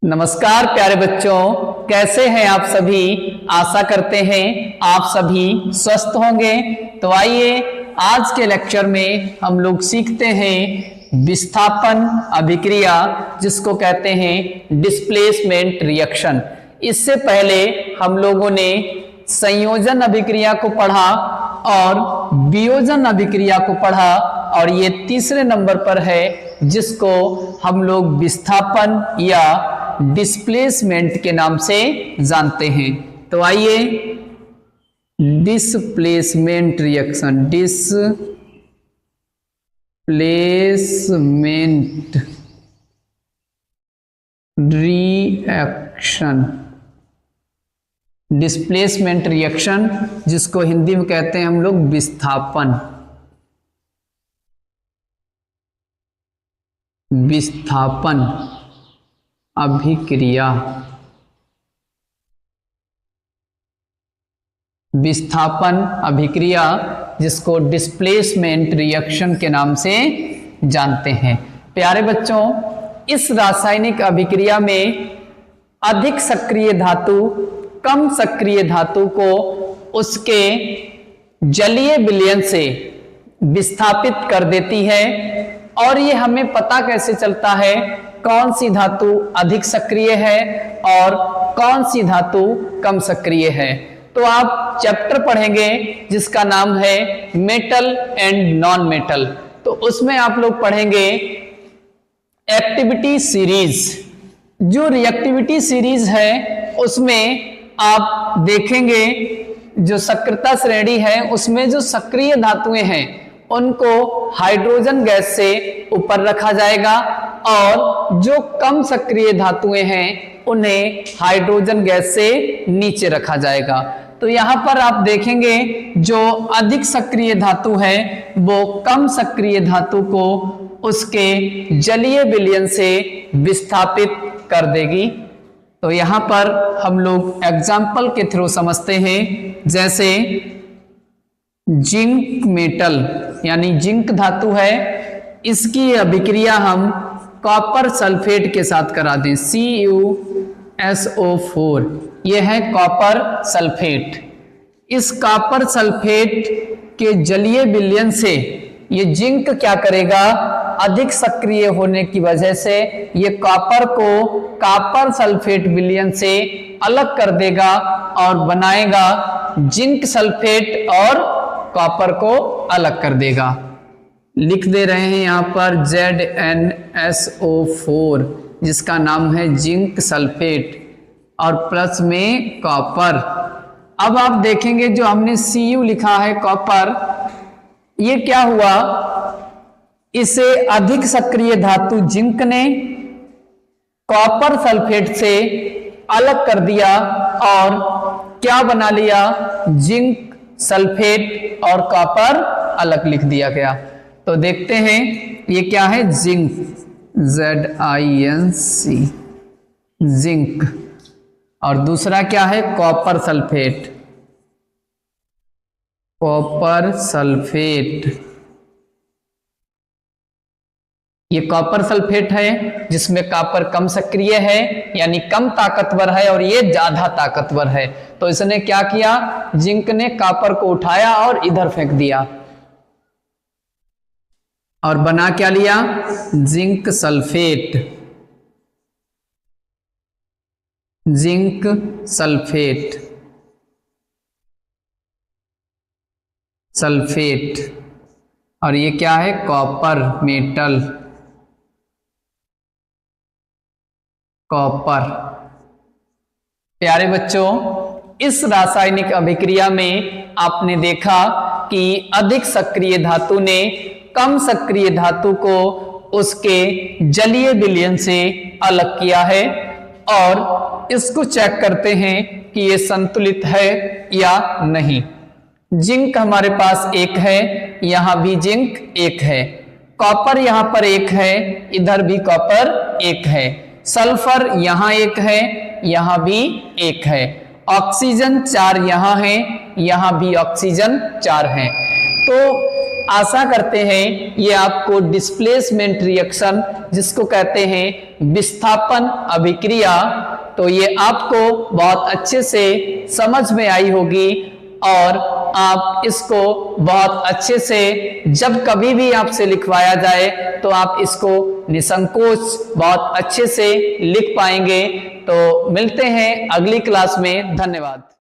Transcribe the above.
नमस्कार प्यारे बच्चों, कैसे हैं आप सभी। आशा करते हैं आप सभी स्वस्थ होंगे। तो आइए आज के लेक्चर में हम लोग सीखते हैं विस्थापन अभिक्रिया, जिसको कहते हैं डिस्प्लेसमेंट रिएक्शन। इससे पहले हम लोगों ने संयोजन अभिक्रिया को पढ़ा और वियोजन अभिक्रिया को पढ़ा, और ये तीसरे नंबर पर है जिसको हम लोग विस्थापन या डिस्प्लेसमेंट के नाम से जानते हैं। तो आइए डिस्प्लेसमेंट रिएक्शन, डिस्प्लेसमेंट रिएक्शन जिसको हिंदी में कहते हैं हम लोग विस्थापन अभिक्रिया। विस्थापन अभिक्रिया जिसको डिस्प्लेसमेंट रिएक्शन के नाम से जानते हैं। प्यारे बच्चों, इस रासायनिक अभिक्रिया में अधिक सक्रिय धातु कम सक्रिय धातु को उसके जलीय विलयन से विस्थापित कर देती है। और ये हमें पता कैसे चलता है कौन सी धातु अधिक सक्रिय है और कौन सी धातु कम सक्रिय है। तो आप चैप्टर पढ़ेंगे जिसका नाम है मेटल एंड नॉन मेटल। तो उसमें आप लोग पढ़ेंगे एक्टिविटी सीरीज। जो रिएक्टिविटी सीरीज है उसमें आप देखेंगे जो सक्रियता श्रेणी है उसमें जो सक्रिय धातुएं हैं उनको हाइड्रोजन गैस से ऊपर रखा जाएगा, और जो कम सक्रिय धातुएं हैं उन्हें हाइड्रोजन गैस से नीचे रखा जाएगा। तो यहाँ पर आप देखेंगे जो अधिक सक्रिय धातु है वो कम सक्रिय धातु को उसके जलीय विलयन से विस्थापित कर देगी। तो यहाँ पर हम लोग एग्जाम्पल के थ्रू समझते हैं। जैसे जिंक मेटल यानी जिंक धातु है, इसकी अभिक्रिया हम कॉपर सल्फेट के साथ करा दें, CuSO4। यह है कॉपर सल्फेट। इस कॉपर सल्फेट के जलीय विलयन से ये जिंक क्या करेगा, अधिक सक्रिय होने की वजह से ये कॉपर को कॉपर सल्फेट विलयन से अलग कर देगा और बनाएगा जिंक सल्फेट और कॉपर को अलग कर देगा। लिख दे रहे हैं यहाँ पर ZnSO4 जिसका नाम है जिंक सल्फेट और प्लस में कॉपर। अब आप देखेंगे जो हमने Cu लिखा है कॉपर, ये क्या हुआ, इसे अधिक सक्रिय धातु जिंक ने कॉपर सल्फेट से अलग कर दिया और क्या बना लिया, जिंक सल्फेट और कॉपर अलग लिख दिया गया। तो देखते हैं ये क्या है, जिंक, ZINC, जिंक, और दूसरा क्या है, कॉपर सल्फेट, कॉपर सल्फेट। ये कॉपर सल्फेट है जिसमें कॉपर कम सक्रिय है यानी कम ताकतवर है, और ये ज्यादा ताकतवर है। तो इसने क्या किया, जिंक ने कॉपर को उठाया और इधर फेंक दिया और बना क्या लिया, zinc sulphate, zinc sulphate, sulphate. और ये क्या है, कॉपर मेटल, कॉपर। प्यारे बच्चों, इस रासायनिक अभिक्रिया में आपने देखा कि अधिक सक्रिय धातु ने कम सक्रिय धातु को उसके जलीय विलयन से अलग किया है, और इसको चेक करते हैं कि ये संतुलित है या नहीं। जिंक हमारे पास एक है, यहां भी जिंक एक है, कॉपर यहां पर एक है, इधर भी कॉपर एक है, सल्फर यहां एक है, यहां भी एक है, ऑक्सीजन 4 यहां है, यहां भी ऑक्सीजन 4 है। तो आशा करते हैं ये आपको डिस्प्लेसमेंट रिएक्शन, जिसको कहते हैं विस्थापन अभिक्रिया, तो ये आपको बहुत अच्छे से समझ में आई होगी और आप इसको बहुत अच्छे से जब कभी भी आपसे लिखवाया जाए तो आप इसको निसंकोच बहुत अच्छे से लिख पाएंगे। तो मिलते हैं अगली क्लास में। धन्यवाद।